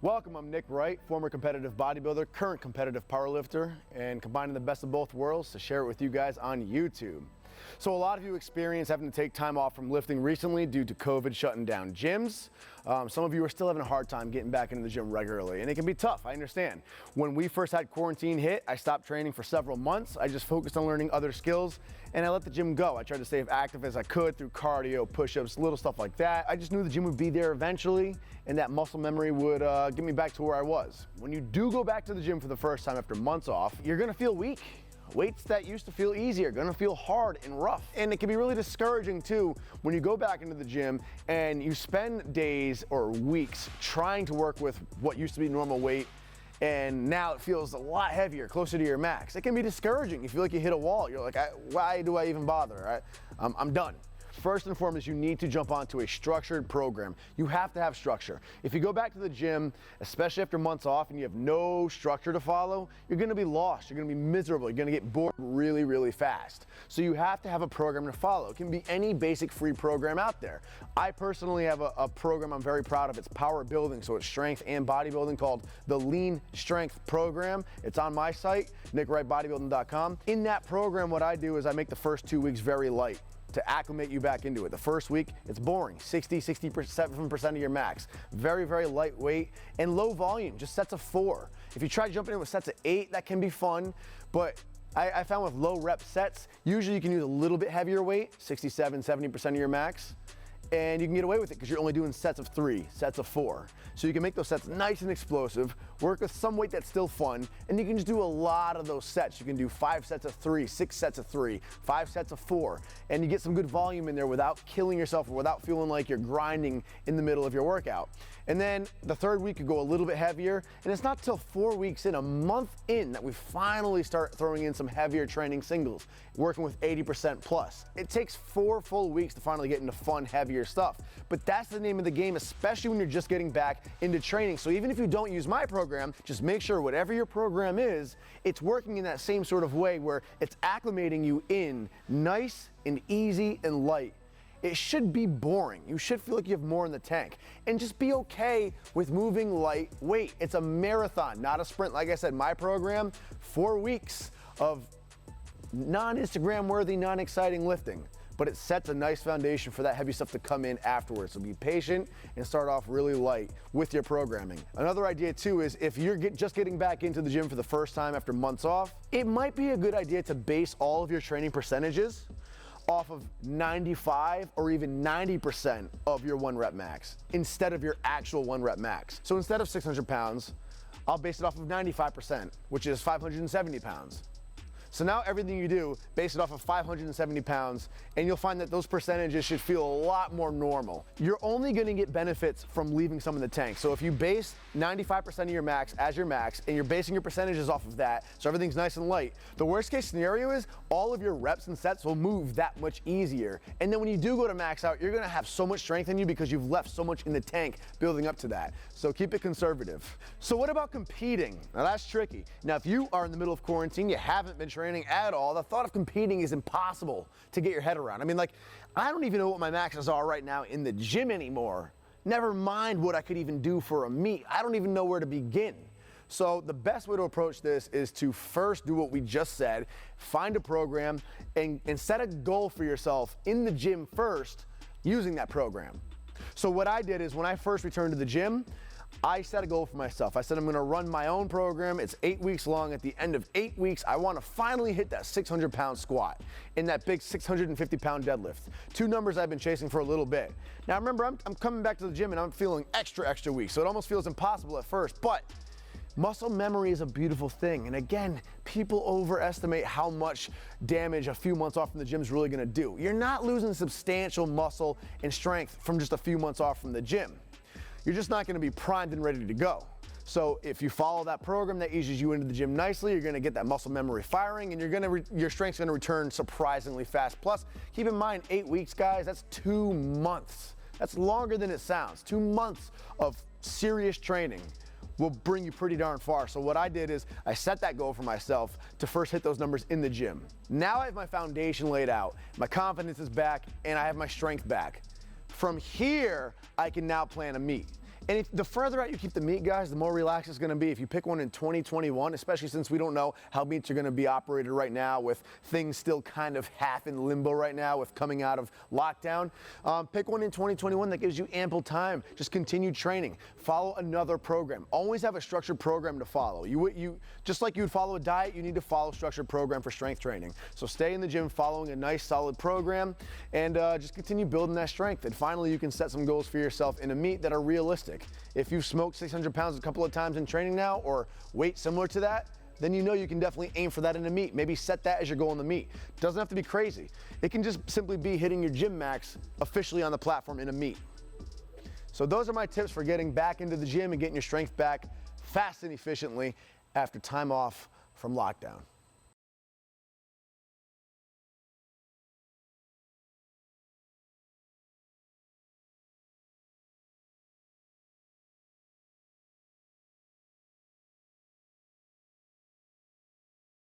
Welcome, I'm Wright, former competitive bodybuilder, current competitive powerlifter, and combining the best of both worlds to share it with you guys on YouTube. So a lot of you experience having to take time off from lifting recently due to COVID shutting down gyms. Some of you are still having a hard time getting back into the gym regularly, and it can be tough, I understand. When we first had quarantine hit, I stopped training for several months. I just focused on learning other skills, and I let the gym go. I tried to stay as active as I could through cardio, push-ups, little stuff like that. I just knew the gym would be there eventually, and that muscle memory would get me back to where I was. When you do go back to the gym for the first time after months off, you're gonna feel weak. Weights that used to feel easier, gonna feel hard and rough. And it can be really discouraging too when you go back into the gym and you spend days or weeks trying to work with what used to be normal weight, and now it feels a lot heavier, closer to your max. It can be discouraging. You feel like you hit a wall. You're like, why do I even bother? I'm done. First and foremost, you need to jump onto a structured program. You have to have structure. If you go back to the gym, especially after months off, and you have no structure to follow, you're gonna be lost, you're gonna be miserable, you're gonna get bored really, really fast. So you have to have a program to follow. It can be any basic free program out there. I personally have a program I'm very proud of. It's power building, so it's strength and bodybuilding, called the Lean Strength Program. It's on my site, nickwrightbodybuilding.com. In that program, what I do is I make the first 2 weeks very light to acclimate you back into it. The first week, it's boring, 67% of your max. Very, very lightweight and low volume, just sets of 4. If you try jumping in with sets of 8, that can be fun, but I found with low rep sets, usually you can use a little bit heavier weight, 67, 70% of your max, and you can get away with it because you're only doing sets of 3, sets of 4. So you can make those sets nice and explosive, work with some weight that's still fun, and you can just do a lot of those sets. You can do 5 sets of 3, 6 sets of 3, 5 sets of 4, and you get some good volume in there without killing yourself or without feeling like you're grinding in the middle of your workout. And then the third week you go a little bit heavier, and it's not till 4 weeks in, a month in, that we finally start throwing in some heavier training singles, working with 80% plus. It takes 4 full weeks to finally get into fun, heavier stuff. But that's the name of the game, especially when you're just getting back into training. So even if you don't use my program, just make sure whatever your program is, it's working in that same sort of way where it's acclimating you in nice and easy and light. It should be boring. You should feel like you have more in the tank. And just be okay with moving light weight. It's a marathon, not a sprint. Like I said, my program, 4 weeks of non-Instagram worthy, non-exciting lifting. But it sets a nice foundation for that heavy stuff to come in afterwards. So be patient and start off really light with your programming. Another idea too is if you're just getting back into the gym for the first time after months off, it might be a good idea to base all of your training percentages off of 95 or even 90% of your 1 rep max instead of your actual 1 rep max. So instead of 600 pounds, I'll base it off of 95%, which is 570 pounds. So now everything you do, base it off of 570 pounds, and you'll find that those percentages should feel a lot more normal. You're only gonna get benefits from leaving some in the tank. So if you base 95% of your max as your max, and you're basing your percentages off of that, so everything's nice and light, the worst case scenario is all of your reps and sets will move that much easier. And then when you do go to max out, you're gonna have so much strength in you because you've left so much in the tank building up to that. So keep it conservative. So what about competing? Now that's tricky. Now if you are in the middle of quarantine, you haven't been training at all, the thought of competing is impossible to get your head around. I mean, like, I don't even know what my maxes are right now in the gym anymore. Never mind what I could even do for a meet. I don't even know where to begin. So the best way to approach this is to first do what we just said, find a program and set a goal for yourself in the gym first using that program. So what I did is when I first returned to the gym, I set a goal for myself. I said I'm gonna run my own program. It's 8 weeks long. At the end of 8 weeks, I wanna finally hit that 600-pound squat and that big 650-pound deadlift. 2 numbers I've been chasing for a little bit. Now remember, I'm coming back to the gym and I'm feeling extra weak, so it almost feels impossible at first, but muscle memory is a beautiful thing. And again, people overestimate how much damage a few months off from the gym is really gonna do. You're not losing substantial muscle and strength from just a few months off from the gym. You're just not gonna be primed and ready to go. So if you follow that program that eases you into the gym nicely, you're gonna get that muscle memory firing and your strength's gonna return surprisingly fast. Plus, keep in mind, 8 weeks, guys, that's 2 months. That's longer than it sounds. 2 months of serious training will bring you pretty darn far. So what I did is I set that goal for myself to first hit those numbers in the gym. Now I have my foundation laid out, my confidence is back, and I have my strength back. From here, I can now plan a meet. And the further out you keep the meet, guys, the more relaxed it's going to be. If you pick one in 2021, especially since we don't know how meets are going to be operated right now, with things still kind of half in limbo right now with coming out of lockdown, pick one in 2021 that gives you ample time. Just continue training. Follow another program. Always have a structured program to follow. You just like you would follow a diet, you need to follow a structured program for strength training. So stay in the gym following a nice solid program, and just continue building that strength. And finally, you can set some goals for yourself in a meet that are realistic. If you've smoked 600 pounds a couple of times in training now, or weight similar to that, then you know you can definitely aim for that in a meet. Maybe set that as your goal in the meet. Doesn't have to be crazy. It can just simply be hitting your gym max officially on the platform in a meet. So those are my tips for getting back into the gym and getting your strength back fast and efficiently after time off from lockdown.